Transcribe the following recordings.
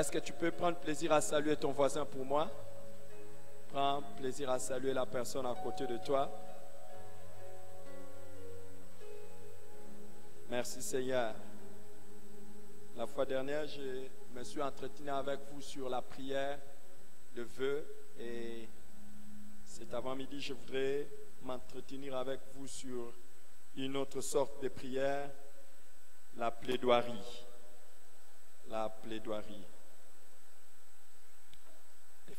Est-ce que tu peux prendre plaisir à saluer ton voisin pour moi? Prends plaisir à saluer la personne à côté de toi. Merci Seigneur. La fois dernière, je me suis entretenu avec vous sur la prière de vœux et cet avant-midi, je voudrais m'entretenir avec vous sur une autre sorte de prière, la plaidoirie. La plaidoirie.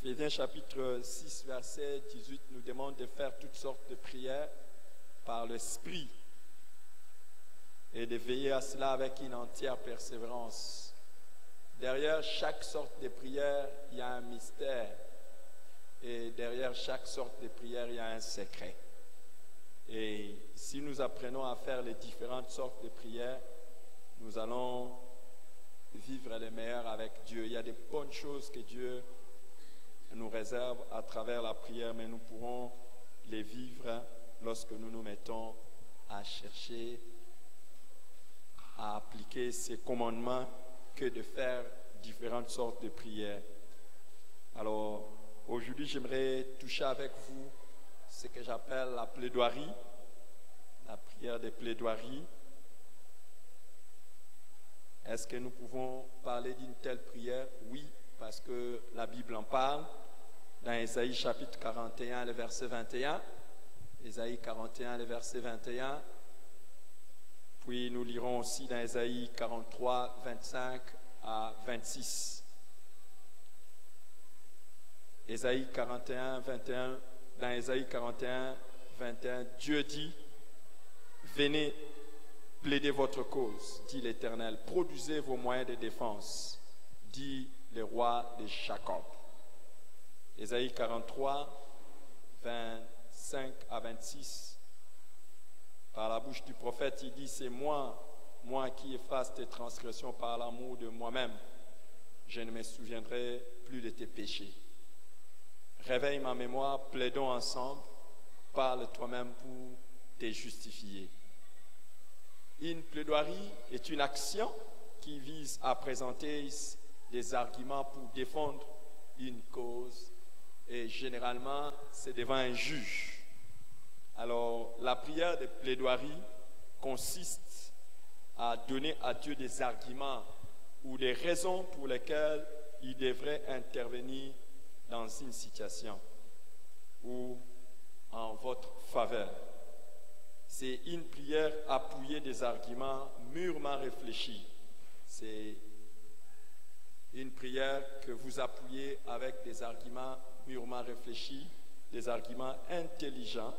Éphésiens chapitre 6, verset 18 nous demande de faire toutes sortes de prières par l'Esprit et de veiller à cela avec une entière persévérance. Derrière chaque sorte de prière, il y a un mystère. Et derrière chaque sorte de prière, il y a un secret. Et si nous apprenons à faire les différentes sortes de prières, nous allons vivre les meilleurs avec Dieu. Il y a des bonnes choses que Dieu nous réserve à travers la prière, mais nous pourrons les vivre lorsque nous nous mettons à chercher, à appliquer ces commandements que de faire différentes sortes de prières. Alors, aujourd'hui, j'aimerais toucher avec vous ce que j'appelle la plaidoirie, la prière de plaidoirie. Est-ce que nous pouvons parler d'une telle prière? Oui, parce que la Bible en parle. Dans Ésaïe chapitre 41, le verset 21. Ésaïe 41, le verset 21. Puis nous lirons aussi dans Ésaïe 43, 25 à 26. Ésaïe 41, 21. Dans Ésaïe 41, 21, Dieu dit, « Venez, plaidez votre cause, dit l'Éternel, produisez vos moyens de défense, dit le roi de Jacob. » Ésaïe 43, 25 à 26. Par la bouche du prophète, il dit, c'est moi qui efface tes transgressions par l'amour de moi-même. Je ne me souviendrai plus de tes péchés. Réveille ma mémoire, plaidons ensemble, parle toi-même pour te justifier. Une plaidoirie est une action qui vise à présenter des arguments pour défendre une cause et généralement c'est devant un juge. Alors la prière de plaidoirie consiste à donner à Dieu des arguments ou des raisons pour lesquelles il devrait intervenir dans une situation ou en votre faveur. C'est une prière appuyée des arguments mûrement réfléchis. C'est une prière que vous appuyez avec des arguments mûrement réfléchis, des arguments intelligents,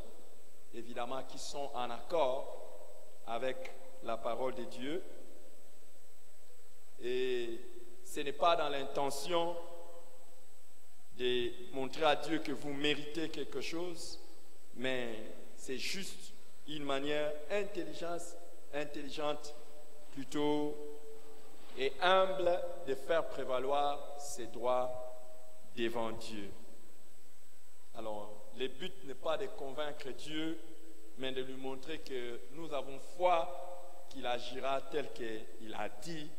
évidemment qui sont en accord avec la parole de Dieu. Et ce n'est pas dans l'intention de montrer à Dieu que vous méritez quelque chose, mais c'est juste une manière intelligente plutôt et humble de faire prévaloir ses droits devant Dieu. Alors, le but n'est pas de convaincre Dieu, mais de lui montrer que nous avons foi qu'il agira tel qu'il a dit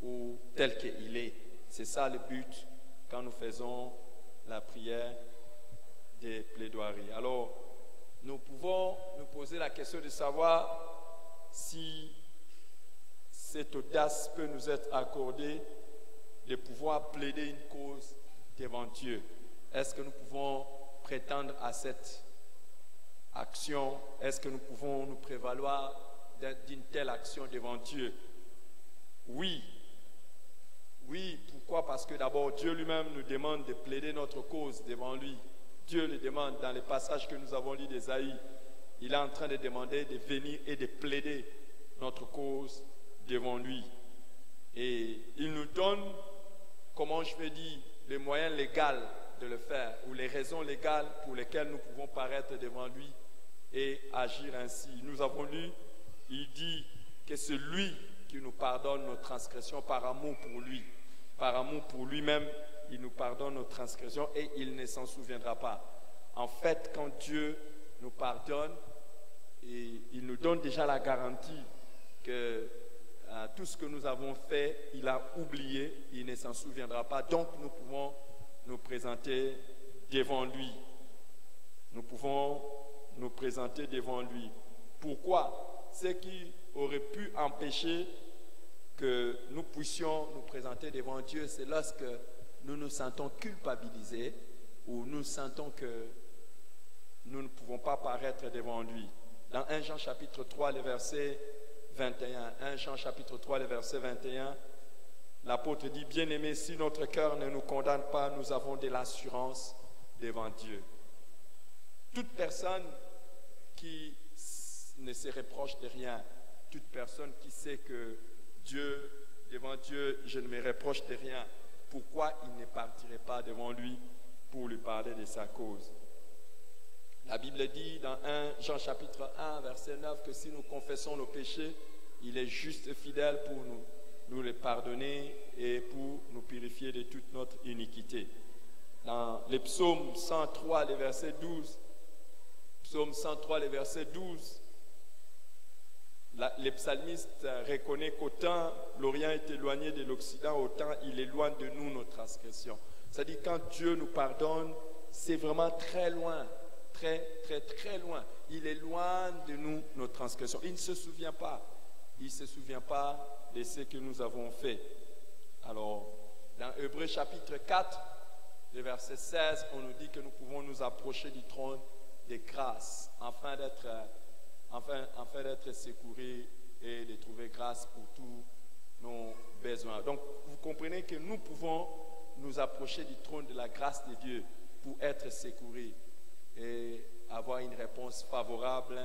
ou tel qu'il est. C'est ça le but quand nous faisons la prière des plaidoiries. Alors, nous pouvons nous poser la question de savoir si cette audace peut nous être accordée de pouvoir plaider une cause devant Dieu. Est-ce que nous pouvons prétendre à cette action? Est-ce que nous pouvons nous prévaloir d'une telle action devant Dieu? Oui. Oui, pourquoi? Parce que d'abord, Dieu lui-même nous demande de plaider notre cause devant lui. Dieu le demande dans les passages que nous avons lus d'Ésaïe. Il est en train de demander de venir et de plaider notre cause devant lui. Et il nous donne, comment je vais dire, les moyens légaux de le faire, ou les raisons légales pour lesquelles nous pouvons paraître devant lui et agir ainsi. Nous avons lu, il dit que c'est lui qui nous pardonne nos transgressions par amour pour lui. Par amour pour lui-même, il nous pardonne nos transgressions et il ne s'en souviendra pas. En fait, quand Dieu nous pardonne, et il nous donne déjà la garantie que tout ce que nous avons fait, il a oublié, il ne s'en souviendra pas. Donc nous pouvons nous présenter devant lui. Nous pouvons nous présenter devant lui. Pourquoi? Ce qui aurait pu empêcher que nous puissions nous présenter devant Dieu, c'est lorsque nous nous sentons culpabilisés ou nous sentons que nous ne pouvons pas paraître devant lui. Dans 1 Jean chapitre 3, le verset 21, 1 Jean chapitre 3, le verset 21, l'apôtre dit, bien-aimés, si notre cœur ne nous condamne pas, nous avons de l'assurance devant Dieu. Toute personne qui ne se reproche de rien, toute personne qui sait que devant Dieu, je ne me reproche de rien, pourquoi il ne partirait pas devant lui pour lui parler de sa cause? La Bible dit dans 1 Jean chapitre 1, verset 9, que si nous confessons nos péchés, il est juste et fidèle pour nous les pardonner et pour nous purifier de toute notre iniquité. Dans les psaumes 103, le verset 12, psaume 103, le verset 12, les psalmistes reconnaissent qu'autant l'Orient est éloigné de l'Occident, autant il éloigne de nous nos transgressions. C'est-à-dire quand Dieu nous pardonne, c'est vraiment très loin, très loin. Il éloigne de nous nos transgressions. Il ne se souvient pas. Il ne se souvient pas de ce que nous avons fait. Alors, dans Hébreux chapitre 4, le verset 16, on nous dit que nous pouvons nous approcher du trône de grâce afin d'être secourus et de trouver grâce pour tous nos besoins. Donc, vous comprenez que nous pouvons nous approcher du trône de la grâce de Dieu pour être secourus et avoir une réponse favorable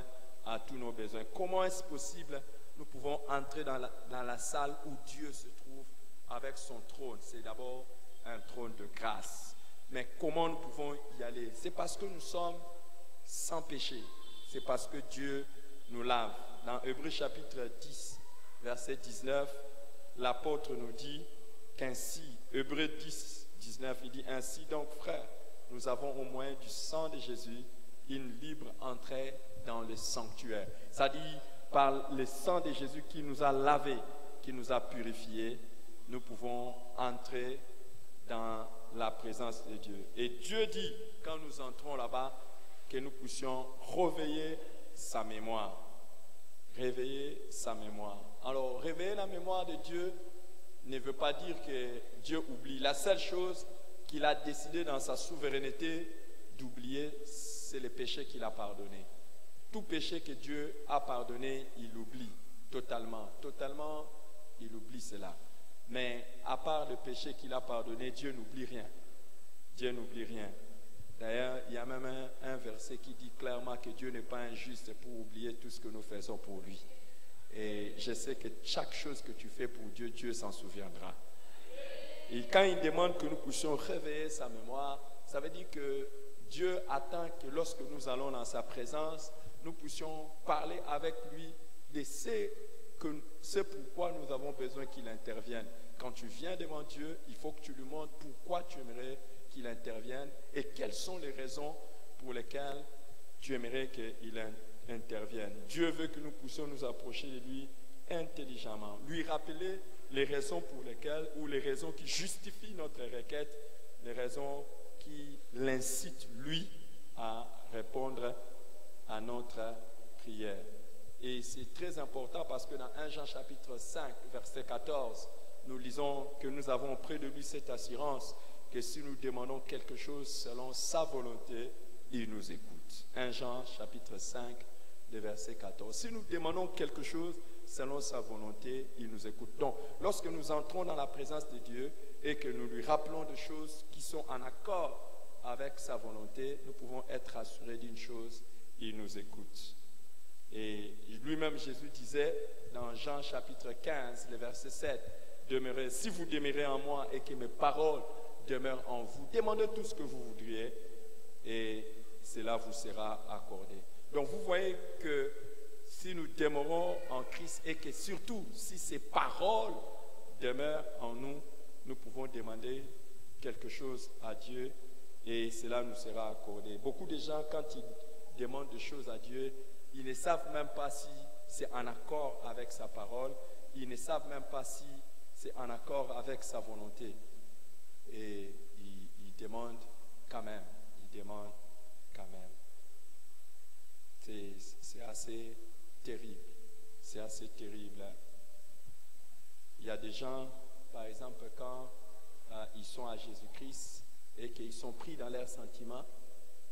à tous nos besoins. Comment est-ce possible? Nous pouvons entrer dans la salle où Dieu se trouve avec son trône. C'est d'abord un trône de grâce. Mais comment nous pouvons y aller? C'est parce que nous sommes sans péché. C'est parce que Dieu nous lave. Dans Hébreux chapitre 10, verset 19, l'apôtre nous dit qu'ainsi, Hébreux 10, 19, il dit ainsi donc frères, nous avons au moins du sang de Jésus une libre entrée dans le sanctuaire. C'est-à-dire par le sang de Jésus qui nous a lavés, qui nous a purifiés, nous pouvons entrer dans la présence de Dieu. Et Dieu dit, quand nous entrons là-bas, que nous puissions réveiller sa mémoire. Réveiller sa mémoire. Alors, réveiller la mémoire de Dieu ne veut pas dire que Dieu oublie. La seule chose qu'il a décidé dans sa souveraineté d'oublier, c'est le péché qu'il a pardonné. Tout péché que Dieu a pardonné, il oublie totalement. Totalement, il oublie cela. Mais à part le péché qu'il a pardonné, Dieu n'oublie rien. Dieu n'oublie rien. D'ailleurs, il y a même un verset qui dit clairement que Dieu n'est pas injuste pour oublier tout ce que nous faisons pour lui. Et je sais que chaque chose que tu fais pour Dieu, Dieu s'en souviendra. Et quand il demande que nous puissions réveiller sa mémoire, ça veut dire que Dieu attend que lorsque nous allons dans sa présence, nous puissions parler avec lui de ce pourquoi nous avons besoin qu'il intervienne. Quand tu viens devant Dieu, il faut que tu lui montres pourquoi tu aimerais qu'il intervienne et quelles sont les raisons pour lesquelles tu aimerais qu'il intervienne. Dieu veut que nous puissions nous approcher de lui intelligemment, lui rappeler les raisons pour lesquelles, ou les raisons qui justifient notre requête, les raisons qui l'incitent, lui, à répondre à notre prière. Et c'est très important parce que dans 1 Jean chapitre 5, verset 14, nous lisons que nous avons auprès de lui cette assurance que si nous demandons quelque chose selon sa volonté, il nous écoute. 1 Jean chapitre 5, le verset 14. Si nous demandons quelque chose selon sa volonté, il nous écoute. Donc, lorsque nous entrons dans la présence de Dieu et que nous lui rappelons des choses qui sont en accord avec sa volonté, nous pouvons être assurés d'une chose, il nous écoute. Et lui-même, Jésus disait dans Jean chapitre 15, le verset 7, demeurez, si vous demeurez en moi et que mes paroles demeurent en vous, demandez tout ce que vous voudriez et cela vous sera accordé. Donc vous voyez que si nous demeurons en Christ et que surtout si ces paroles demeurent en nous, nous pouvons demander quelque chose à Dieu et cela nous sera accordé. Beaucoup de gens, quand ils demandent des choses à Dieu, Ils ne savent même pas si c'est en accord avec sa parole. Ils ne savent même pas si c'est en accord avec sa volonté. Et ils demandent quand même. Ils demandent quand même. C'est assez terrible. C'est assez terrible. Hein? Il y a des gens, par exemple, quand ils sont à Jésus-Christ et qu'ils sont pris dans leurs sentiments,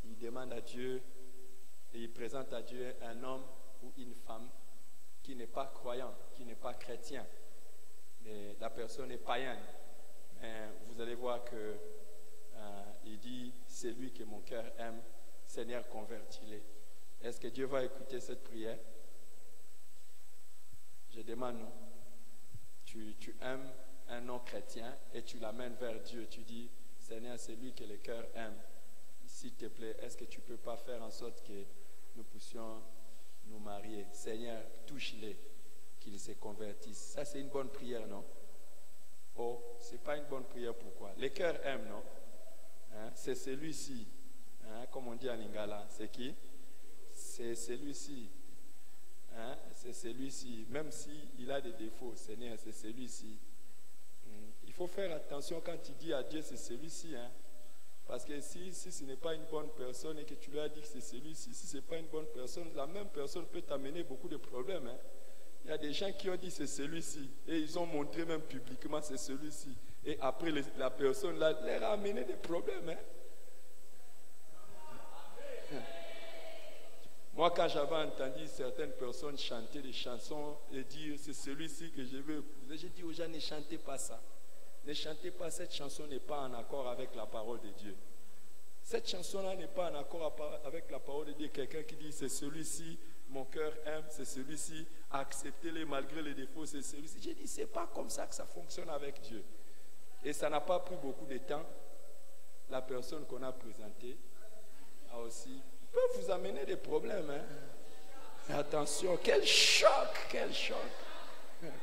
ils demandent à Dieu et ils présentent à Dieu un homme ou une femme qui n'est pas croyant, qui n'est pas chrétien. Mais la personne est païenne. Mais vous allez voir que il dit, c'est lui que mon cœur aime, Seigneur, convertis-les. Est-ce que Dieu va écouter cette prière? Je demande, non. Tu aimes un non-chrétien et tu l'amènes vers Dieu. Tu dis, Seigneur, c'est lui que le cœur aime. S'il te plaît, est-ce que tu ne peux pas faire en sorte que nous puissions nous marier? Seigneur, touche-les, qu'ils se convertissent. Ça, c'est une bonne prière, non? Oh, ce n'est pas une bonne prière, pourquoi? Le cœur aime, non? Hein? C'est celui-ci. Hein? Comme on dit en lingala, c'est qui? C'est celui-ci. Hein? C'est celui-ci. Même s'il a des défauts, Seigneur, c'est celui-ci. Il faut faire attention quand tu dis à Dieu, c'est celui-ci. Hein? Parce que si ce n'est pas une bonne personne et que tu lui as dit que c'est celui-ci, si ce n'est pas une bonne personne, la même personne peut t'amener beaucoup de problèmes. Hein? Il y a des gens qui ont dit c'est celui-ci et ils ont montré même publiquement c'est celui-ci. Et après la personne là leur a amené des problèmes. Hein? Moi, quand j'avais entendu certaines personnes chanter des chansons et dire c'est celui-ci que je veux épouser, j'ai dit aux gens ne chantez pas ça. Ne chantez pas, cette chanson n'est pas en accord avec la parole de Dieu. Cette chanson-là n'est pas en accord avec la parole de Dieu. Quelqu'un qui dit c'est celui-ci, mon cœur aime, c'est celui-ci, acceptez-les malgré les défauts, c'est celui-ci. J'ai dit c'est pas comme ça que ça fonctionne avec Dieu. Et ça n'a pas pris beaucoup de temps. La personne qu'on a présentée a aussi peut vous amener des problèmes. Hein? Attention, quel choc, quel choc,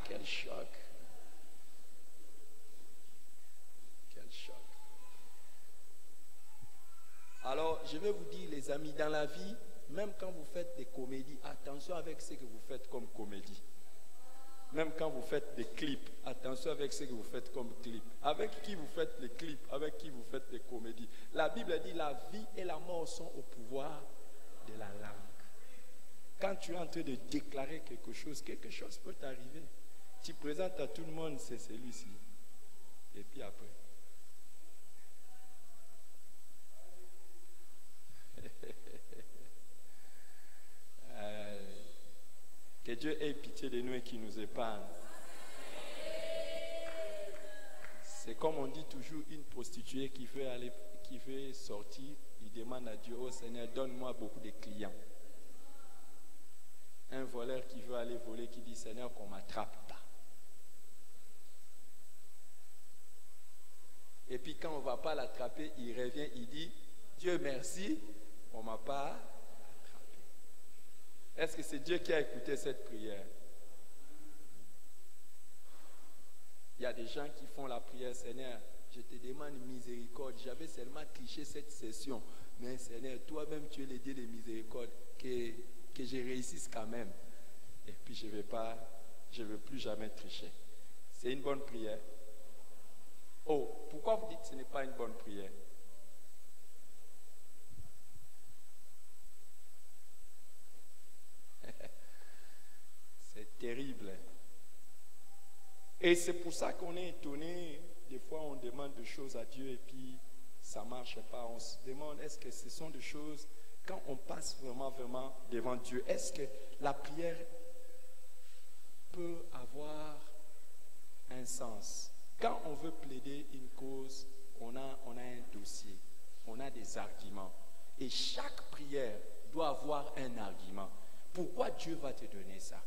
quel choc. Alors, je vais vous dire, les amis, dans la vie, même quand vous faites des comédies, attention avec ce que vous faites comme comédie. Même quand vous faites des clips, attention avec ce que vous faites comme clip. Avec qui vous faites les clips, avec qui vous faites des comédies. La Bible dit, la vie et la mort sont au pouvoir de la langue. Quand tu es en train de déclarer quelque chose peut t'arriver. Tu présentes à tout le monde, c'est celui-ci. Et puis après. Que Dieu ait pitié de nous et qu'il nous épargne. C'est comme on dit toujours, une prostituée qui veut sortir, il demande à Dieu, oh Seigneur, donne-moi beaucoup de clients. Un voleur qui veut aller voler, qui dit, Seigneur, qu'on ne m'attrape pas. Et puis quand on ne va pas l'attraper, il revient, il dit, Dieu merci, on ne m'a pas attrapé. Est-ce que c'est Dieu qui a écouté cette prière? Il y a des gens qui font la prière, Seigneur, je te demande miséricorde. J'avais seulement triché cette session. Mais Seigneur, toi-même tu es le Dieu de miséricorde. Que je réussisse quand même. Et puis je ne veux plus jamais tricher. C'est une bonne prière. Oh, pourquoi vous dites que ce n'est pas une bonne prière? C'est terrible. Et c'est pour ça qu'on est étonné. Des fois, on demande des choses à Dieu et puis ça ne marche pas. On se demande, est-ce que ce sont des choses, quand on passe vraiment devant Dieu, est-ce que la prière peut avoir un sens? Quand on veut plaider une cause, on a un dossier, on a des arguments. Et chaque prière doit avoir un argument. Pourquoi Dieu va te donner ça?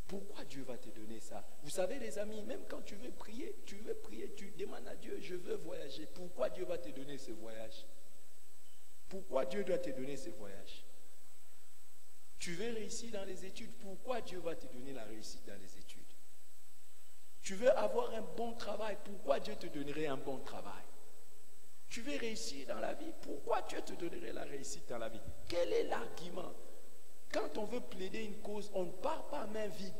Pourquoi Dieu va te donner ça? Vous savez les amis, même quand tu veux prier, tu demandes à Dieu, je veux voyager. Pourquoi Dieu va te donner ce voyage? Pourquoi Dieu doit te donner ce voyage? Tu veux réussir dans les études, pourquoi Dieu va te donner la réussite dans les études? Tu veux avoir un bon travail, pourquoi Dieu te donnerait un bon travail? Tu veux réussir dans la vie, pourquoi Dieu te donnerait la réussite dans la vie? Quel est l'argument? veut plaider une cause, on ne part pas main vide.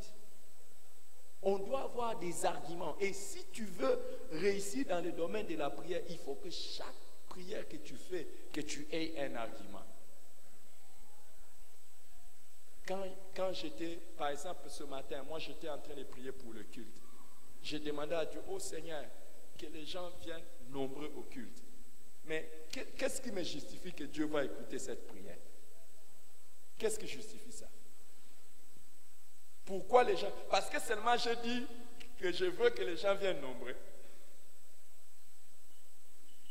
On doit avoir des arguments. Et si tu veux réussir dans le domaine de la prière, il faut que chaque prière que tu fais, que tu aies un argument. Quand j'étais, par exemple, ce matin, moi j'étais en train de prier pour le culte. J'ai demandé à Dieu, oh Seigneur, que les gens viennent nombreux au culte. Mais qu'est-ce qui me justifie que Dieu va écouter cette prière? Qu'est-ce qui justifie ça? Pourquoi les gens? Parce que seulement je dis que je veux que les gens viennent nombreux.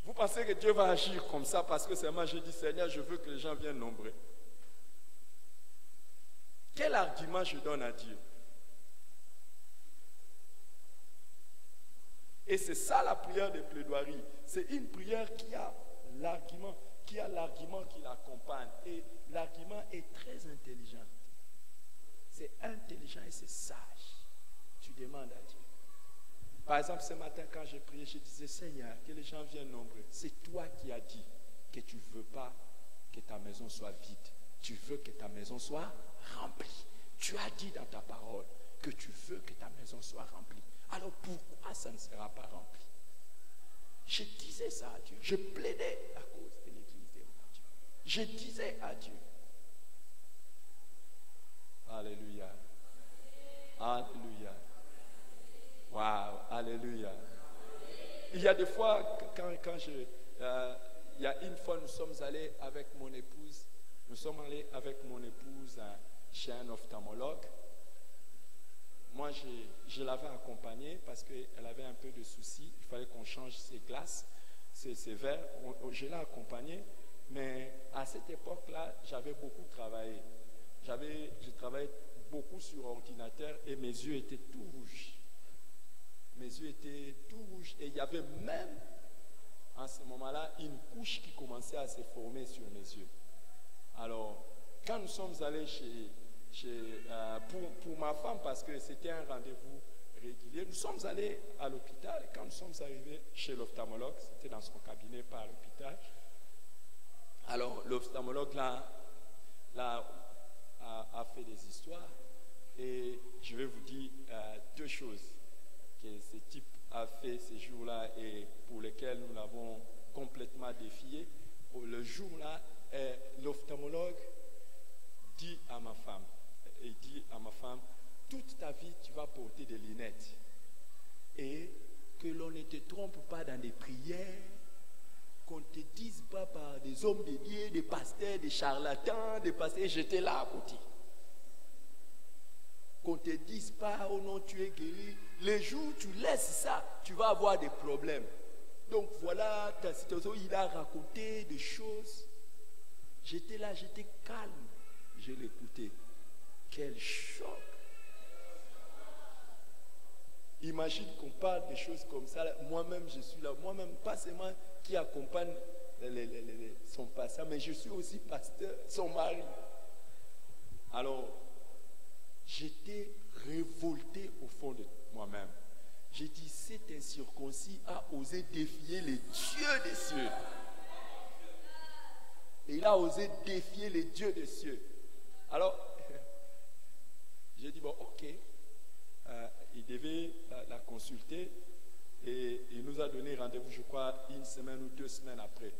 Vous pensez que Dieu va agir comme ça parce que seulement je dis, Seigneur, je veux que les gens viennent nombreux? Quel argument je donne à Dieu? Et c'est ça la prière de plaidoirie. C'est une prière qui a l'argument qui l'accompagne. Et l'argument est très intelligent. C'est intelligent et c'est sage. Tu demandes à Dieu. Par exemple, ce matin, quand j'ai prié, je disais, Seigneur, que les gens viennent nombreux. C'est toi qui as dit que tu ne veux pas que ta maison soit vide. Tu veux que ta maison soit remplie. Tu as dit dans ta parole que tu veux que ta maison soit remplie. Alors pourquoi ça ne sera pas rempli? Je disais ça à Dieu. Je plaidais à cause de l'église de Dieu. Je disais à Dieu. Alléluia. Alléluia. Waouh, alléluia. Il y a des fois, il y a une fois, nous sommes allés avec mon épouse chez un ophtalmologue. Moi, je l'avais accompagnée parce qu'elle avait un peu de soucis. Il fallait qu'on change ses glaces, ses verres. Je l'ai accompagnée, mais à cette époque-là, j'avais beaucoup travaillé. Je travaillais beaucoup sur ordinateur et mes yeux étaient tout rouges. Mes yeux étaient tout rouges et il y avait même, en ce moment-là, une couche qui commençait à se former sur mes yeux. Alors, quand nous sommes allés pour ma femme, parce que c'était un rendez-vous régulier, nous sommes allés à l'hôpital. Et quand nous sommes arrivés chez l'ophtalmologue, c'était dans son cabinet, pas à l'hôpital. Alors, l'ophtalmologue là, a fait des histoires. Et je vais vous dire deux choses que ce type a fait ces jours-là et pour lesquels nous l'avons complètement défié. Le jour-là, l'ophtalmologue dit à ma femme, toute ta vie, tu vas porter des lunettes. Et que l'on ne te trompe pas dans des prières, qu'on ne te dise pas par des hommes de Dieu, des pasteurs, des charlatans, des pasteurs. J'étais là à côté. Qu'on ne te dise pas, oh non, tu es guéri. Les jours où tu laisses ça, tu vas avoir des problèmes. Donc voilà ta situation. Il a raconté des choses. J'étais là, j'étais calme. Je l'écoutais. Quel choc. Imagine qu'on parle de choses comme ça. Moi-même, je suis là. Moi-même, pas seulement qui accompagne son pasteur, mais je suis aussi pasteur, son mari. Alors, j'étais révolté au fond de moi-même. J'ai dit, cet incirconcis a osé défier les dieux des cieux. Et il a osé défier les dieux des cieux. Alors, j'ai dit, bon, ok. Il devait la consulter et il nous a donné rendez-vous, je crois, une semaine ou 2 semaines après.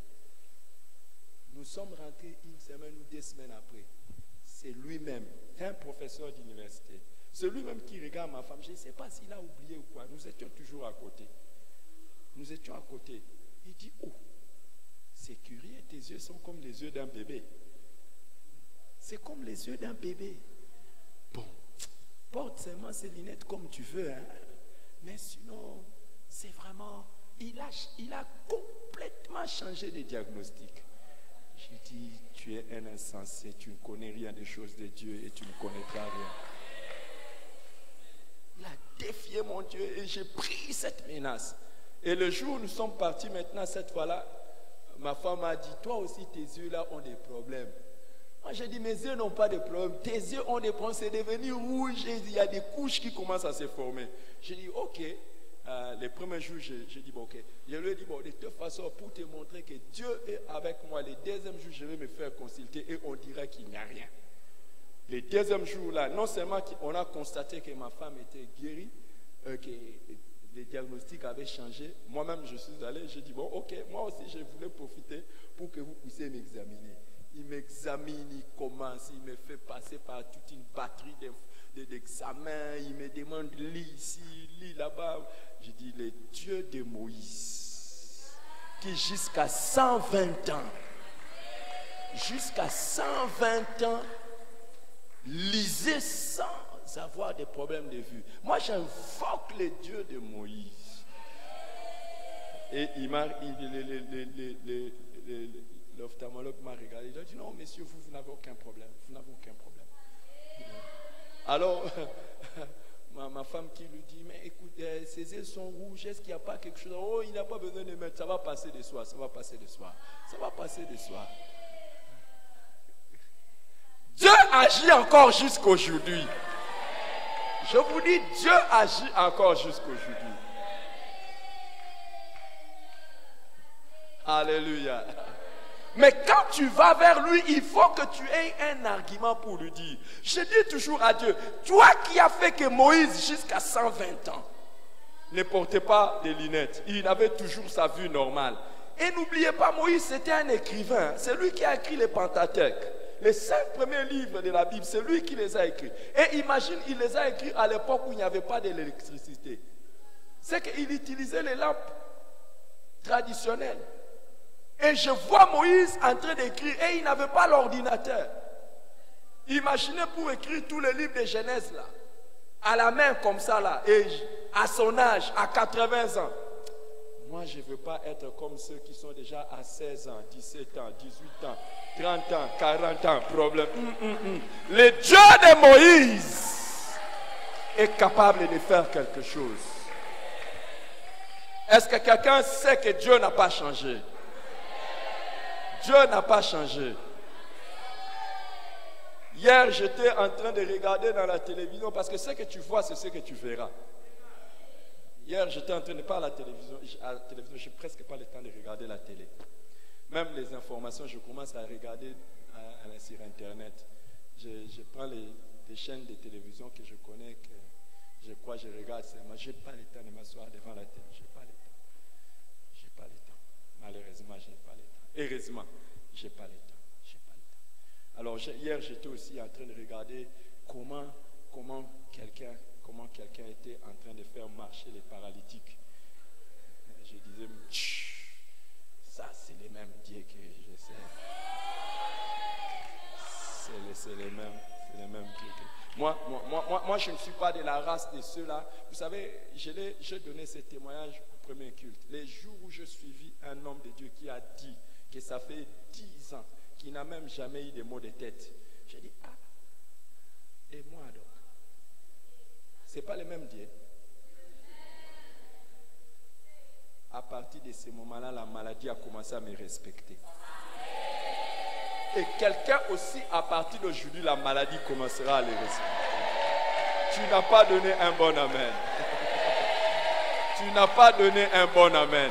Nous sommes rentrés une semaine ou 2 semaines après. C'est lui-même, un professeur d'université. C'est lui-même qui regarde ma femme. Je ne sais pas s'il a oublié ou quoi. Nous étions toujours à côté. Nous étions à côté. Il dit, oh, c'est curieux, tes yeux sont comme les yeux d'un bébé. C'est comme les yeux d'un bébé. Bon, porte seulement ces lunettes comme tu veux, hein. Mais sinon, c'est vraiment... Il a complètement changé de diagnostic. J'ai dit, tu es un insensé, tu ne connais rien des choses de Dieu et tu ne connaîtras rien. Il a défié mon Dieu et j'ai pris cette menace. Et le jour où nous sommes partis maintenant, cette fois-là, ma femme a dit, toi aussi tes yeux là ont des problèmes. Moi j'ai dit, mes yeux n'ont pas de problème. Tes yeux ont des problèmes, c'est devenu rouge, il y a des couches qui commencent à se former. J'ai dit, ok. Les premiers jours, j'ai dit, bon, ok. Je lui ai dit, bon, de toute façon, pour te montrer que Dieu est avec moi, les deuxièmes jours, je vais me faire consulter et on dirait qu'il n'y a rien. Le deuxième jour là, non seulement on a constaté que ma femme était guérie, que les diagnostics avaient changé, moi-même je suis allé, j'ai dit bon ok, moi aussi je voulais profiter pour que vous puissiez m'examiner. Il m'examine, il commence, il me fait passer par toute une batterie d'examens, il me demande lis ici, lis là-bas. J'ai dit le Dieu de Moïse, qui jusqu'à 120 ans, lisait sans avoir des problèmes de vue. Moi j'invoque le Dieu de Moïse. Et l'ophtalmologue m'a regardé, il a dit non monsieur, vous n'avez aucun problème, vous n'avez aucun problème. Alors ma femme qui lui dit mais écoute, ses yeux sont rouges, est-ce qu'il n'y a pas quelque chose? Oh, il n'a pas besoin de mettre, ça va passer de soi, ça va passer de soi, ça va passer de soi. Dieu agit encore jusqu'aujourd'hui. Je vous dis, Dieu agit encore jusqu'aujourd'hui. Alléluia. Mais quand tu vas vers lui, il faut que tu aies un argument pour lui dire. Je dis toujours à Dieu, toi qui as fait que Moïse jusqu'à 120 ans ne portait pas de lunettes, il avait toujours sa vue normale. Et n'oubliez pas, Moïse c'était un écrivain, c'est lui qui a écrit les Pentateuques. Les 5 premiers livres de la Bible, c'est lui qui les a écrits. Et imagine, il les a écrits à l'époque où il n'y avait pas d'électricité. C'est qu'il utilisait les lampes traditionnelles. Et je vois Moïse en train d'écrire et il n'avait pas l'ordinateur. Imaginez pour écrire tous les livres de Genèse là, à la main comme ça là, et à son âge, à 80 ans. Moi je ne veux pas être comme ceux qui sont déjà à 16 ans, 17 ans, 18 ans, 30 ans, 40 ans, problème. Le Dieu de Moïse est capable de faire quelque chose. Est-ce que quelqu'un sait que Dieu n'a pas changé? Dieu n'a pas changé. Hier, j'étais en train de regarder dans la télévision parce que ce que tu vois, c'est ce que tu verras. Hier, j'étais en train de parler à la télévision. Je n'ai presque pas le temps de regarder la télé. Même les informations, je commence à regarder sur Internet. Je prends les chaînes de télévision que je connais, que je crois que je regarde seulement. Je n'ai pas le temps de m'asseoir devant la télé. Je n'ai pas le temps. Je n'ai pas le temps. Malheureusement, je n'ai pas le temps. Heureusement, je n'ai pas le temps. Je n'ai pas le temps. Alors, hier, j'étais aussi en train de regarder comment quelqu'un était en train de faire marcher les paralytiques. Je disais, ça c'est les mêmes dieux que je sais. C'est les mêmes dieux. Moi, je ne suis pas de la race de ceux-là. Vous savez, j'ai donné ce témoignage au premier culte. Les jours où je suivis un homme de Dieu qui a dit que ça fait 10 ans qu'il n'a même jamais eu de maux de tête. J'ai dit, ah, et moi donc? Ce n'est pas le même Dieu. À partir de ce moment-là, la maladie a commencé à me respecter. Et quelqu'un aussi, à partir d'aujourd'hui, la maladie commencera à le respecter. Tu n'as pas donné un bon amen. Tu n'as pas donné un bon amen.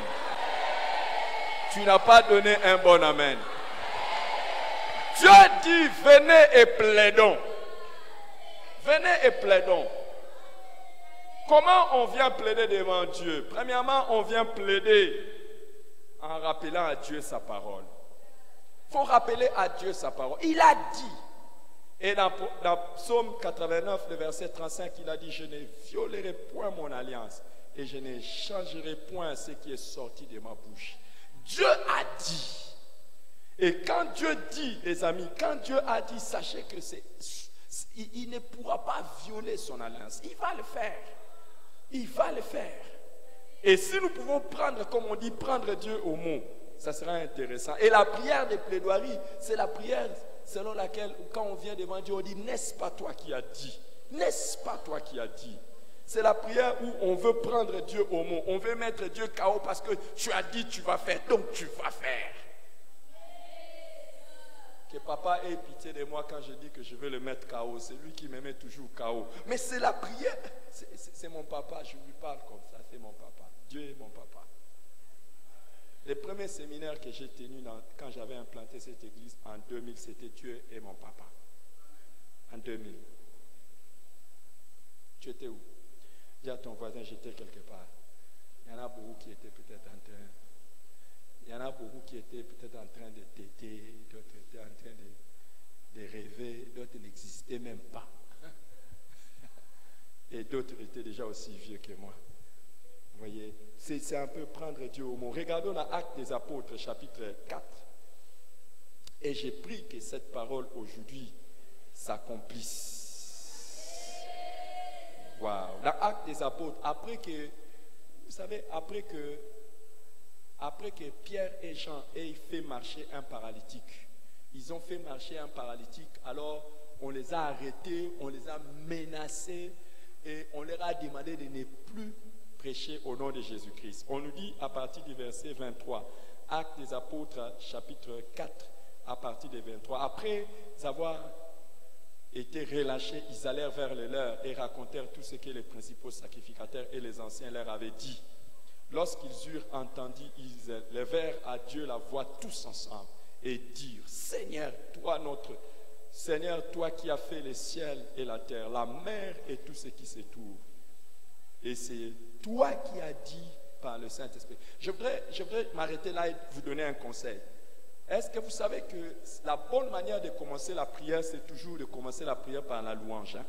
Tu n'as pas donné un bon amen. Dieu dit, venez et plaidons. Venez et plaidons. Comment on vient plaider devant Dieu? Premièrement, on vient plaider en rappelant à Dieu sa parole. Il faut rappeler à Dieu sa parole. Il a dit, et dans Psaume 89, le verset 35, il a dit, je ne violerai point mon alliance et je ne changerai point ce qui est sorti de ma bouche. Dieu a dit. Et quand Dieu dit, les amis, quand Dieu a dit, sachez que il ne pourra pas violer son alliance. Il va le faire. Il va le faire. Et si nous pouvons prendre, comme on dit, prendre Dieu au mot, ça sera intéressant. Et la prière de plaidoirie, c'est la prière selon laquelle, quand on vient devant Dieu, on dit, n'est-ce pas toi qui as dit? N'est-ce pas toi qui as dit? C'est la prière où on veut prendre Dieu au mot. On veut mettre Dieu KO parce que tu as dit, tu vas faire, donc tu vas faire. Que papa ait pitié de moi quand je dis que je veux le mettre KO. C'est lui qui me met toujours KO. Mais c'est la prière. C'est mon papa, je lui parle comme ça. C'est mon papa. Dieu est mon papa. Le premier séminaire que j'ai tenu quand j'avais implanté cette église en 2000, c'était Dieu est mon papa. En 2000. Tu étais où? Dis à ton voisin, j'étais quelque part. Il y en a beaucoup qui étaient peut-être en train. Il y en a beaucoup qui étaient peut-être en train de téter, d'autres étaient en train de rêver, d'autres n'existaient même pas. Et d'autres étaient déjà aussi vieux que moi. Vous voyez, c'est un peu prendre Dieu au mot. Regardons dans Actes des Apôtres, chapitre 4. Et j'ai pris que cette parole aujourd'hui s'accomplisse. Waouh! Dans Actes des Apôtres, après que, vous savez, après que Pierre et Jean aient fait marcher un paralytique, ils ont fait marcher un paralytique, alors on les a arrêtés, on les a menacés et on leur a demandé de ne plus prêcher au nom de Jésus-Christ. On nous dit à partir du verset 23, Actes des Apôtres, chapitre 4, à partir du 23. Après avoir été relâchés, ils allèrent vers les leurs et racontèrent tout ce que les principaux sacrificateurs et les anciens leur avaient dit. Lorsqu'ils eurent entendu, ils levèrent à Dieu la voix tous ensemble et dirent: Seigneur, toi qui as fait les ciels et la terre, la mer et tout ce qui se trouve. Et c'est toi qui as dit par le Saint-Esprit. Je voudrais m'arrêter là et vous donner un conseil. Est-ce que vous savez que la bonne manière de commencer la prière, c'est toujours de commencer la prière par la louange, hein?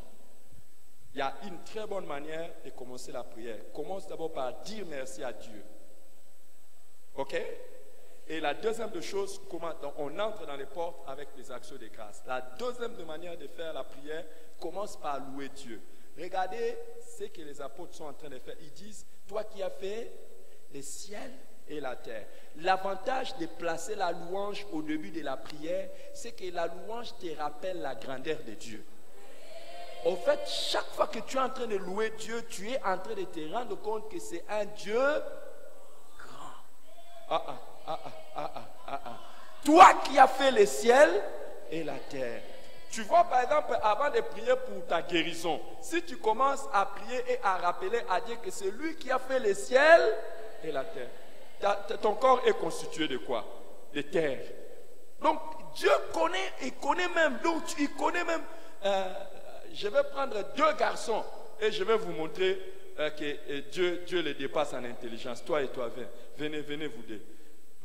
Il y a une très bonne manière de commencer la prière. Commence d'abord par dire merci à Dieu. Ok? Et la deuxième de choses, on entre dans les portes avec les actions de grâce. La deuxième de manière de faire la prière, commence par louer Dieu. Regardez ce que les apôtres sont en train de faire. Ils disent: toi qui as fait les ciels et la terre. L'avantage de placer la louange au début de la prière, c'est que la louange te rappelle la grandeur de Dieu. Au fait, chaque fois que tu es en train de louer Dieu, tu es en train de te rendre compte que c'est un Dieu grand. Toi qui as fait les ciels et la terre. Tu vois, par exemple, avant de prier pour ta guérison, si tu commences à prier et à rappeler à Dieu que c'est lui qui a fait les ciels et la terre, ton corps est constitué de quoi? De terre. Donc, Dieu connaît, il connaît même, donc il connaît même. Je vais prendre 2 garçons et je vais vous montrer que Dieu les dépasse en intelligence. Toi et toi, venez vous deux.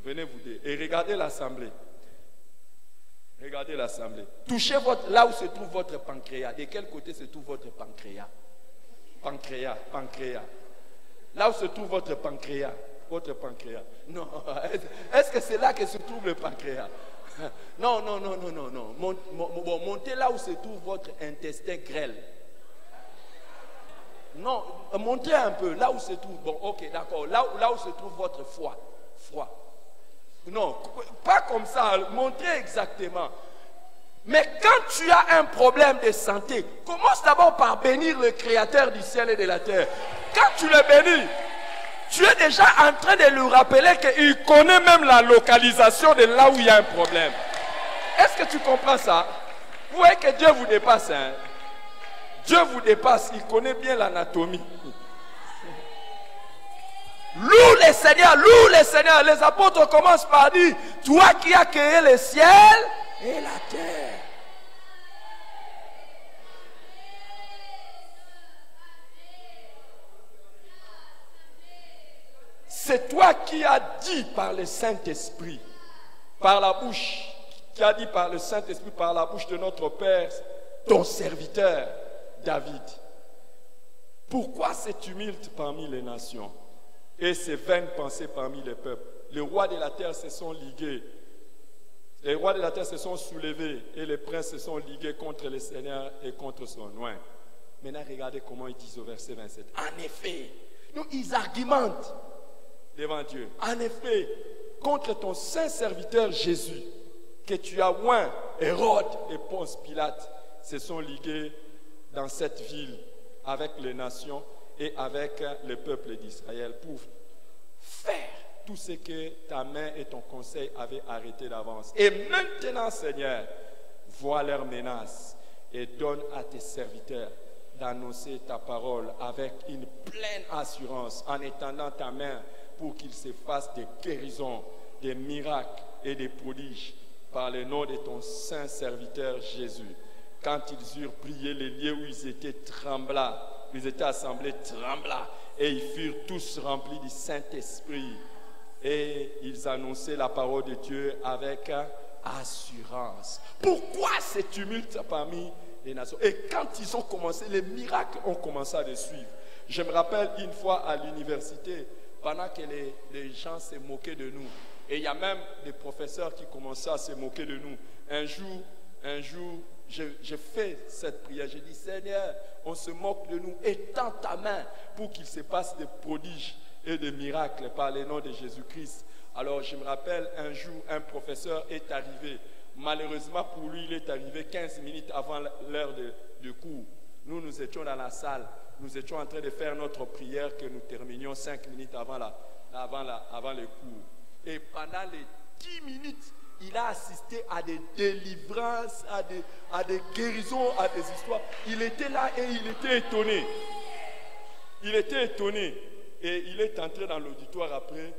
Venez vous deux. Et regardez l'assemblée. Regardez l'assemblée. Touchez là où se trouve votre pancréas. De quel côté se trouve votre pancréas? Pancréas. Là où se trouve votre pancréas. Votre pancréas. Non. Est-ce que c'est là que se trouve le pancréas? Non. Montez là où se trouve votre intestin grêle. Non, montez un peu là où se trouve. Bon, ok, d'accord. Là où se trouve votre foie. Non, pas comme ça. Montrez exactement. Mais quand tu as un problème de santé, commence d'abord par bénir le Créateur du ciel et de la terre. Quand tu le bénis, tu es déjà en train de lui rappeler qu'il connaît même la localisation de là où il y a un problème. Est-ce que tu comprends ça? Vous voyez que Dieu vous dépasse, hein? Dieu vous dépasse, il connaît bien l'anatomie. Loue les Seigneurs. Les apôtres commencent par dire: toi qui as créé le ciel et la terre. C'est toi qui as dit par le Saint-Esprit, par la bouche, qui a dit par le Saint-Esprit, par la bouche de notre Père, ton serviteur David. Pourquoi ce tumulte parmi les nations et ces vaines pensées parmi les peuples? Les rois de la terre se sont ligués, les rois de la terre se sont soulevés et les princes se sont ligués contre le Seigneur et contre son oint. Maintenant, regardez comment ils disent au verset 27. En effet, nous, ils argumentent devant Dieu. En effet, contre ton saint serviteur Jésus, que tu as oint, Hérode et Ponce Pilate se sont ligués dans cette ville avec les nations et avec le peuple d'Israël pour faire tout ce que ta main et ton conseil avaient arrêté d'avance. Et maintenant, Seigneur, vois leurs menaces et donne à tes serviteurs d'annoncer ta parole avec une pleine assurance en étendant ta main pour qu'ils se fassent des guérisons, des miracles et des prodiges par le nom de ton saint serviteur Jésus. Quand ils eurent prié, les lieux où ils étaient trembla. Ils étaient assemblés trembla. Et ils furent tous remplis du Saint-Esprit. Et ils annonçaient la parole de Dieu avec assurance. Pourquoi ce tumulte parmi les nations? Et quand ils ont commencé, les miracles ont commencé à les suivre. Je me rappelle une fois à l'université, pendant que les gens se moquaient de nous. Et il y a même des professeurs qui commençaient à se moquer de nous. Un jour, je fais cette prière. Je dis, Seigneur, on se moque de nous. Étends ta main pour qu'il se passe des prodiges et des miracles par le nom de Jésus-Christ. Alors je me rappelle, un jour, un professeur est arrivé. Malheureusement pour lui, il est arrivé 15 minutes avant l'heure de cours. Nous étions dans la salle. Nous étions en train de faire notre prière que nous terminions 5 minutes avant le cours. Et pendant les 10 minutes, il a assisté à des délivrances, à des guérisons, à des histoires. Il était là et il était étonné. Il était étonné. Et il est entré dans l'auditoire après.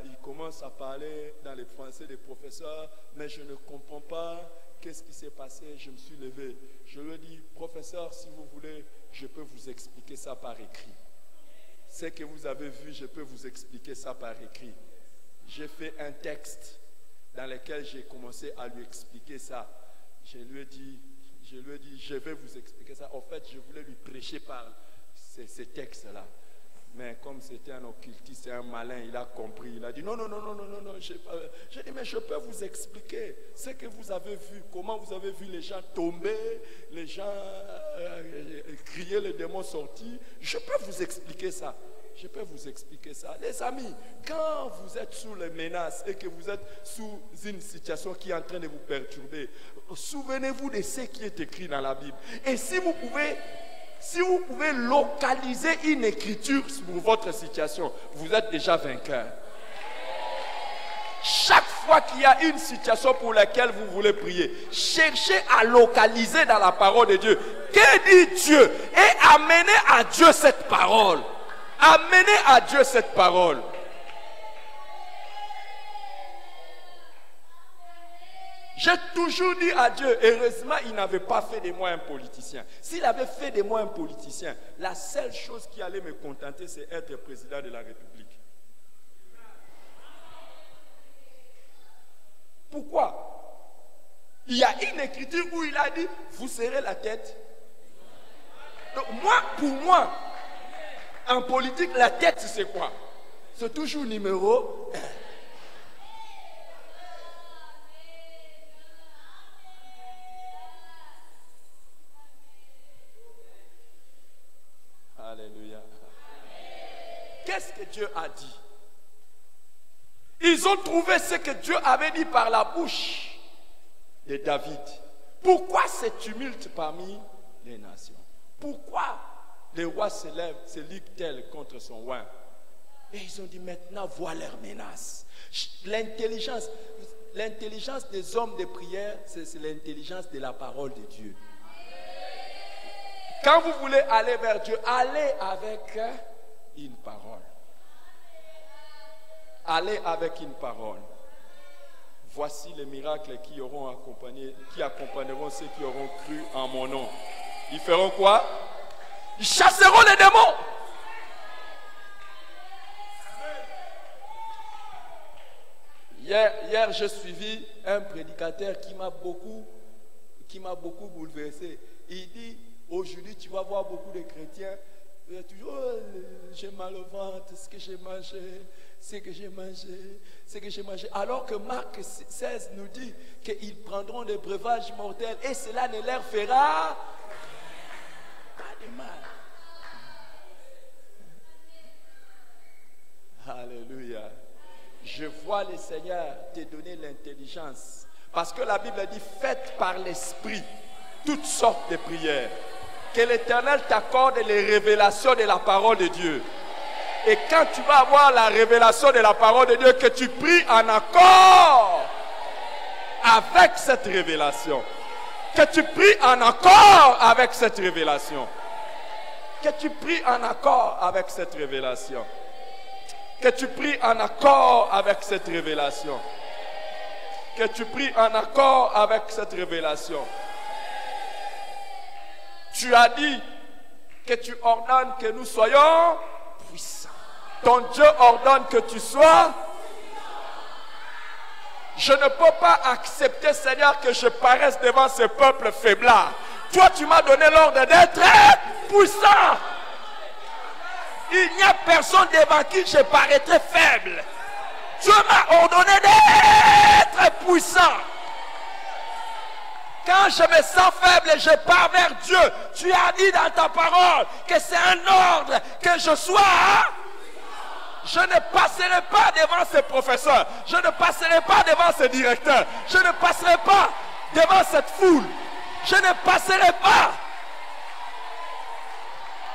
Il commence à parler dans les français des professeurs. Mais je ne comprends pas qu'est-ce qui s'est passé. Je me suis levé. Je lui ai dit, professeur, si vous voulez, je peux vous expliquer ça par écrit. Ce que vous avez vu, je peux vous expliquer ça par écrit. J'ai fait un texte dans lequel j'ai commencé à lui expliquer ça. Je lui ai dit, je vais vous expliquer ça. En fait, je voulais lui prêcher par ces textes-là. Mais comme c'était un occultiste et un malin, il a compris. Il a dit, non. J'ai dit, mais je peux vous expliquer ce que vous avez vu. Comment vous avez vu les gens tomber, les gens crier, les démons sortir. Je peux vous expliquer ça. Je peux vous expliquer ça. Les amis, quand vous êtes sous les menaces et que vous êtes sous une situation qui est en train de vous perturber, souvenez-vous de ce qui est écrit dans la Bible. Et si vous pouvez localiser une écriture pour votre situation, vous êtes déjà vainqueur. Chaque fois qu'il y a une situation pour laquelle vous voulez prier, cherchez à localiser dans la parole de Dieu. Que dit Dieu? Et amenez à Dieu cette parole. Amenez à Dieu cette parole. J'ai toujours dit à Dieu, heureusement, il n'avait pas fait de moi un politicien. S'il avait fait de moi un politicien, la seule chose qui allait me contenter, c'est être président de la République. Pourquoi? Il y a une écriture où il a dit, vous serrez la tête. Donc pour moi, en politique, la tête, c'est quoi? C'est toujours numéro 1. Alléluia. Qu'est-ce que Dieu a dit? Ils ont trouvé ce que Dieu avait dit par la bouche de David. Pourquoi ce tumulte parmi les nations? Pourquoi les rois se lèvent, se liguent-elles contre son roi? Et ils ont dit, maintenant, voilà leur menace. L'intelligence des hommes de prière, c'est l'intelligence de la parole de Dieu. Quand vous voulez aller vers Dieu, allez avec une parole. Allez avec une parole. Voici les miracles qui accompagneront ceux qui auront cru en mon nom. Ils feront quoi? Ils chasseront les démons. Hier, j'ai suivi un prédicateur qui m'a beaucoup bouleversé. Il dit, aujourd'hui, tu vas voir beaucoup de chrétiens. Toujours, j'ai mal au ventre, ce que j'ai mangé. Alors que Marc 16 nous dit qu'ils prendront des breuvages mortels et cela ne leur fera pas de mal. Alléluia. Je vois le Seigneur te donner l'intelligence. Parce que la Bible dit, faites par l'Esprit toutes sortes de prières. Que l'Éternel t'accorde les révélations de la parole de Dieu. Et quand tu vas avoir la révélation de la parole de Dieu, que tu pries en accord avec cette révélation. Que tu pries en accord avec cette révélation. Que tu pries en accord avec cette révélation. Que tu pries en accord avec cette révélation. Que tu pries en accord avec cette révélation. Tu as dit que tu ordonnes que nous soyons puissants. Ton Dieu ordonne que tu sois. Je ne peux pas accepter, Seigneur, que je paraisse devant ce peuple faiblard. Toi, tu m'as donné l'ordre d'être puissant. Il n'y a personne devant qui je paraîtrai faible. Dieu m'a ordonné d'être puissant. Quand je me sens faible, je pars vers Dieu. Tu as dit dans ta parole que c'est un ordre que je sois. Je ne passerai pas devant ces professeurs. Je ne passerai pas devant ces directeurs. Je ne passerai pas devant cette foule. Je ne passerai pas.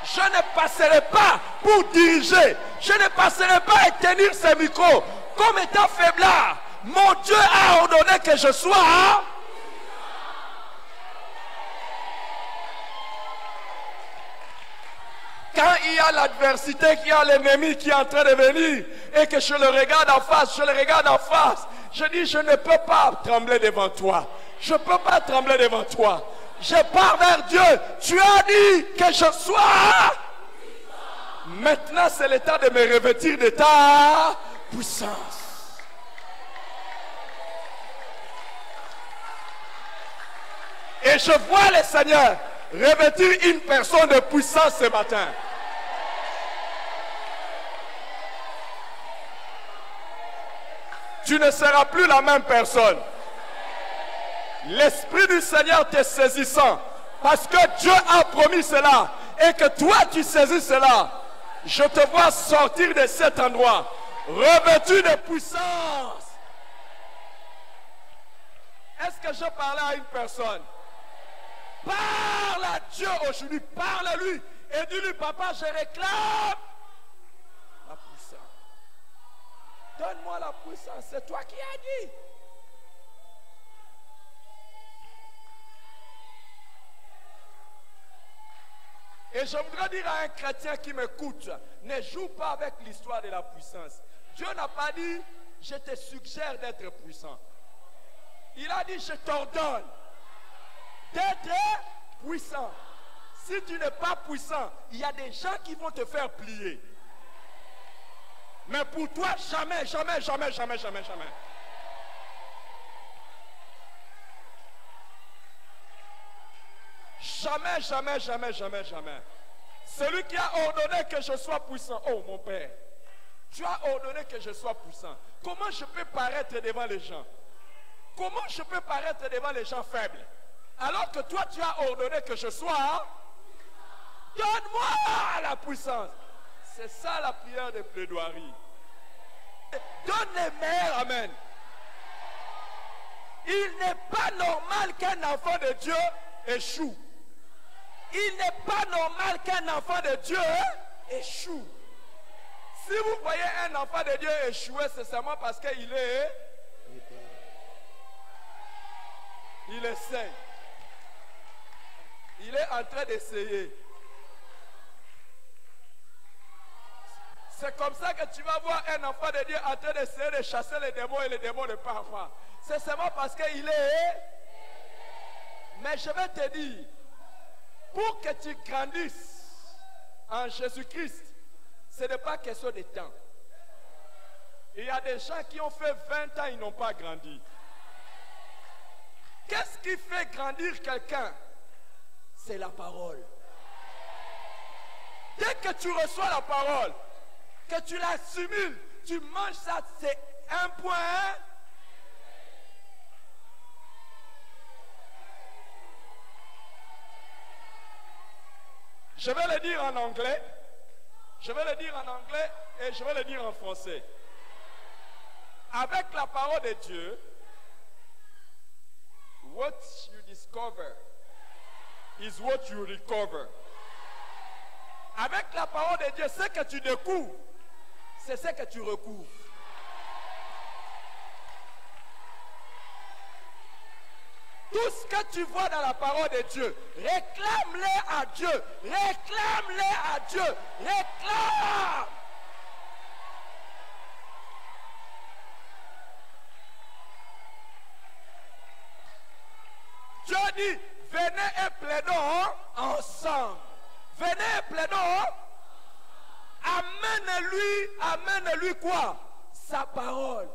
Je ne passerai pas pour diriger. Je ne passerai pas à tenir ce micro comme étant faiblard. Mon Dieu a ordonné que je sois. Quand il y a l'adversité, qu'il y a l'ennemi qui est en train de venir et que je le regarde en face, je dis je ne peux pas trembler devant toi. Je ne peux pas trembler devant toi. Je pars vers Dieu. Tu as dit que je sois. Maintenant, c'est le temps de me revêtir de ta puissance. Et je vois le Seigneur revêtir une personne de puissance ce matin. Tu ne seras plus la même personne. L'Esprit du Seigneur te saisissant, parce que Dieu a promis cela, et que toi tu saisis cela, je te vois sortir de cet endroit, revêtu de puissance. Est-ce que je parlais à une personne? Parle à Dieu aujourd'hui, parle à lui, et dis-lui, papa, je réclame la puissance. Donne-moi la puissance, c'est toi qui as dit. Et je voudrais dire à un chrétien qui m'écoute, ne joue pas avec l'histoire de la puissance. Dieu n'a pas dit, je te suggère d'être puissant. Il a dit, je t'ordonne d'être puissant. Si tu n'es pas puissant, il y a des gens qui vont te faire plier. Mais pour toi, jamais, jamais, jamais, jamais, jamais, jamais. Jamais, jamais, jamais, jamais, jamais. Celui qui a ordonné que je sois puissant. Oh mon Père, tu as ordonné que je sois puissant. Comment je peux paraître devant les gens? Comment je peux paraître devant les gens faibles? Alors que toi tu as ordonné que je sois. Donne-moi la puissance. C'est ça la prière de plaidoirie. Donne les meilleurs amen. Il n'est pas normal qu'un enfant de Dieu échoue. Il n'est pas normal qu'un enfant de Dieu échoue. Si vous voyez un enfant de Dieu échouer, c'est seulement parce qu'il est... Il essaie. Il est en train d'essayer. C'est comme ça que tu vas voir un enfant de Dieu en train d'essayer de chasser les démons et les démons ne partent pas. C'est seulement parce qu'il est... Mais je vais te dire, pour que tu grandisses en Jésus-Christ, ce n'est pas question de temps. Il y a des gens qui ont fait 20 ans, ils n'ont pas grandi. Qu'est-ce qui fait grandir quelqu'un? C'est la parole. Dès que tu reçois la parole, que tu l'assimiles, tu manges ça, c'est un point. Je vais le dire en anglais. Je vais le dire en anglais et je vais le dire en français. Avec la parole de Dieu, what you discover is what you recover. Avec la parole de Dieu, ce que tu découvres, c'est ce que tu recouvres. Tout ce que tu vois dans la parole de Dieu, réclame-le à Dieu. Réclame-le à Dieu. Réclame. Dieu dit, venez et plaidons ensemble. amène-lui quoi? Sa parole.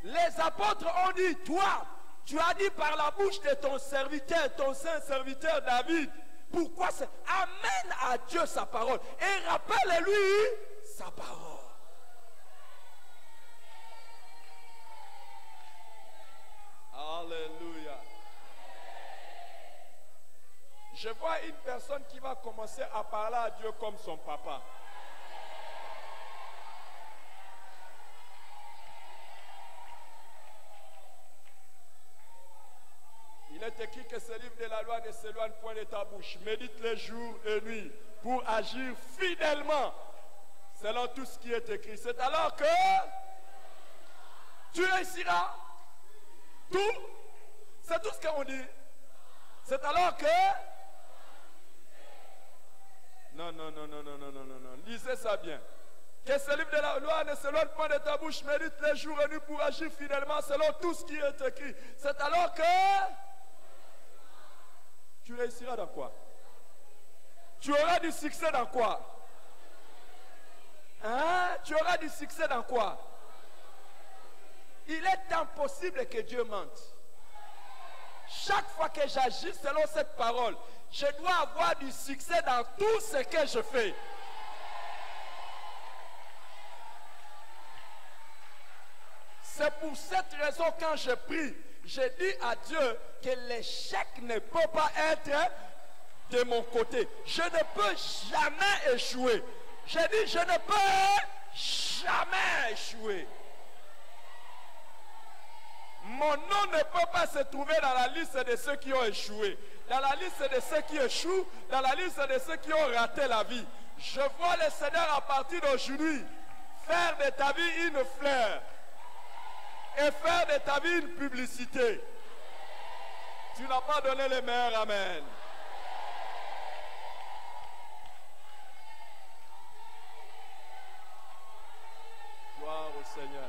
Les apôtres ont dit, toi, tu as dit par la bouche de ton serviteur, ton saint serviteur David. Pourquoi c'est? Amène à Dieu sa parole et rappelle-lui sa parole. Alléluia. Je vois une personne qui va commencer à parler à Dieu comme son papa. Il est écrit que ce livre de la loi ne s'éloigne point de ta bouche. Médite les jours et nuits pour agir fidèlement selon tout ce qui est écrit. C'est alors que tu réussiras. Tout. C'est tout ce qu'on dit. C'est alors que... Non. Lisez ça bien. Que ce livre de la loi ne s'éloigne point de ta bouche. Médite les jours et nuits pour agir fidèlement selon tout ce qui est écrit. C'est alors que... Tu réussiras dans quoi? Tu auras du succès dans quoi? Hein? Tu auras du succès dans quoi? Il est impossible que Dieu mente. Chaque fois que j'agis selon cette parole, je dois avoir du succès dans tout ce que je fais. C'est pour cette raison, quand je prie, je dis à Dieu que l'échec ne peut pas être de mon côté. Je ne peux jamais échouer. Je dis, je ne peux jamais échouer. Mon nom ne peut pas se trouver dans la liste de ceux qui ont échoué, dans la liste de ceux qui échouent, dans la liste de ceux qui ont raté la vie. Je vois le Seigneur à partir d'aujourd'hui faire de ta vie une fleur et faire de ta vie une publicité. Tu n'as pas donné le meilleur amen. Gloire au Seigneur.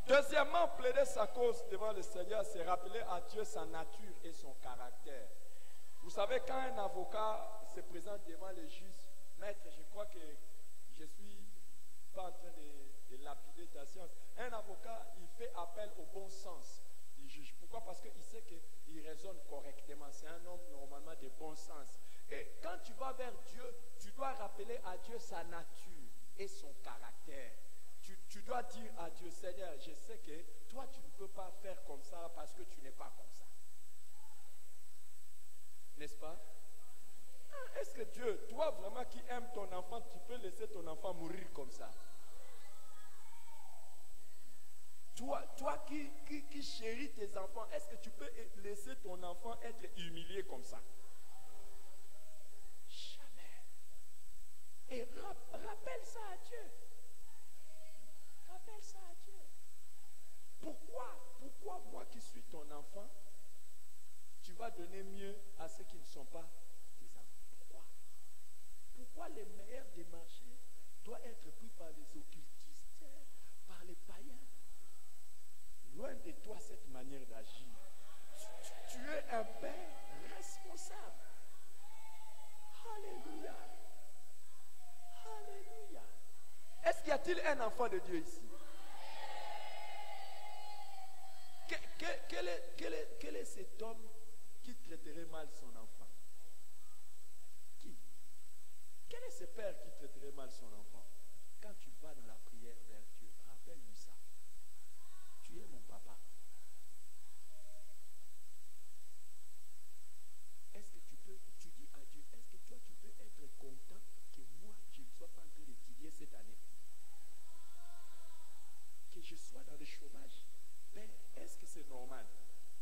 Deuxièmement, plaider sa cause devant le Seigneur, c'est rappeler à Dieu sa nature et son caractère. Vous savez, quand un avocat se présente devant le juge, maître, je crois que je suis pas en train de lapider ta science. Un avocat, il fait appel au bon sens du juge. Pourquoi? Parce qu'il sait qu'il raisonne correctement. C'est un homme normalement de bon sens. Et quand tu vas vers Dieu, tu dois rappeler à Dieu sa nature et son caractère. Tu dois dire à Dieu, Seigneur, je sais que toi, tu ne peux pas faire comme ça parce que tu n'es pas comme ça. N'est-ce pas? Est-ce que Dieu, toi vraiment qui aimes ton enfant, tu peux laisser ton enfant mourir comme ça? Toi qui chéris tes enfants, est-ce que tu peux laisser ton enfant être humilié comme ça? Jamais. Et rappelle ça à Dieu. Rappelle ça à Dieu. Pourquoi moi qui suis ton enfant, tu vas donner mieux à ceux qui ne sont pas tes enfants? Pourquoi les meilleurs des marchés doivent être pris par les occultistes, par les païens? Loin de toi cette manière d'agir. Tu es un père responsable. Alléluia. Alléluia. Est-ce qu'il y a-t-il un enfant de Dieu ici? Quel est cet homme qui traiterait mal son enfant? Qui? Quel est ce père qui traiterait mal son enfant? Quand tu vas dans la prière vers Dieu, rappelle-lui ça. Tu es mon papa. Est-ce que tu dis à Dieu, est-ce que toi tu peux être content que moi je ne sois pas en train d'étudier cette année? Que je sois dans le chômage? Père, est-ce que c'est normal?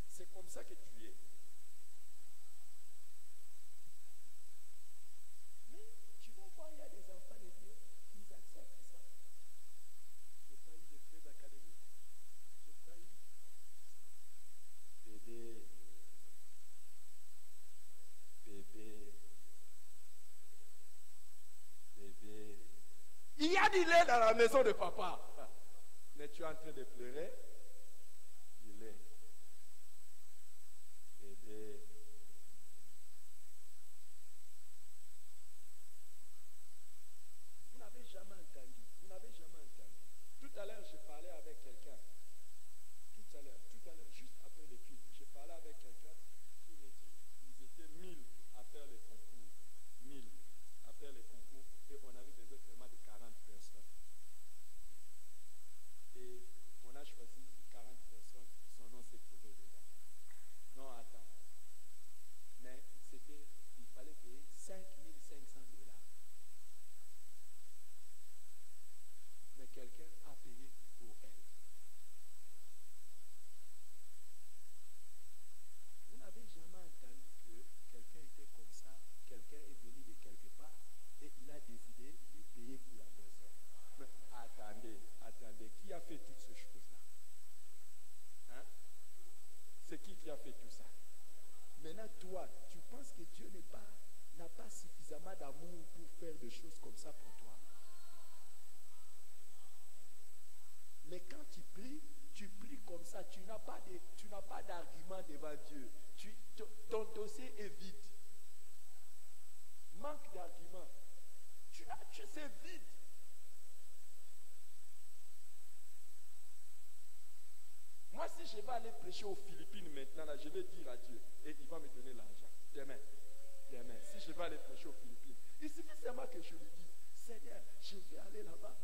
C'est comme ça que tu es. Mais tu vas voir, il y a des enfants de Dieu, ils acceptent ça. Je n'ai pas eu de frais d'académie. Je n'ai pas eu. Bébé. Il y a du lait dans la maison de papa. Mais tu es en train de pleurer. Du lait. Bébé. à Dieu. Ton dossier est vide. Manque d'arguments. C'est vide. Moi, si je vais aller prêcher aux Philippines maintenant, là, je vais dire à Dieu, et il va me donner l'argent. Demain. Si je vais aller prêcher aux Philippines, il suffit seulement que je lui dise, Seigneur, je vais aller là-bas.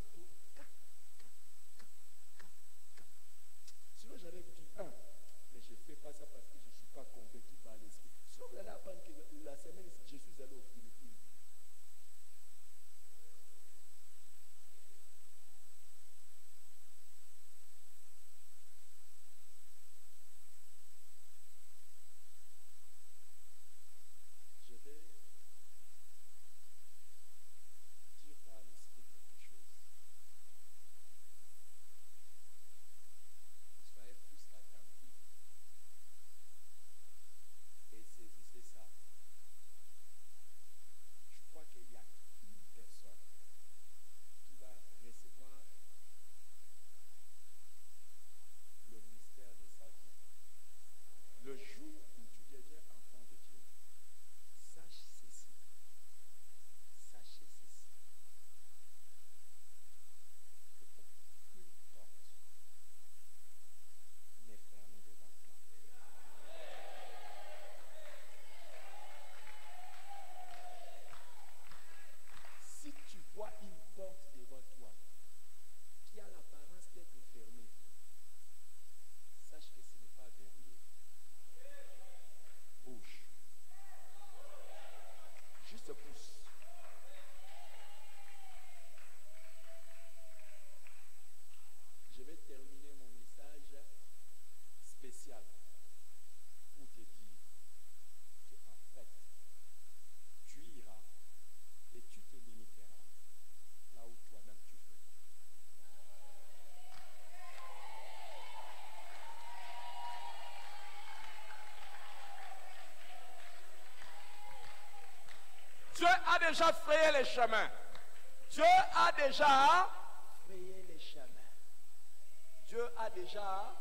Sinon, j'allais vous dire, mais je ne fais pas ça parce que je ne suis pas convaincu par l'esprit. Sinon, vous allez apprendre que la semaine, je suis allé aux Philippines. Je vais dire par l'esprit quelque chose. Soyez plus qu'attentifs et saisissez ça. Je crois qu'il y a une personne qui va recevoir le mystère de sa vie. Le jour où tu deviens enfant de Dieu, sache ceci. Sachez ceci. Que aucune porte n'est fermée devant toi. Si tu vois une porte devant toi qui a l'apparence d'être fermée, sache que ce n'est pas verrouillé. Bouge. Juste pousse. Je vais terminer mon message spécial pour te dire que en fait, tu iras et tu te limiteras là où toi-même tu veux. Dieu a déjà frayé les chemins. Dieu a déjà frayé les chemins. Dieu a déjà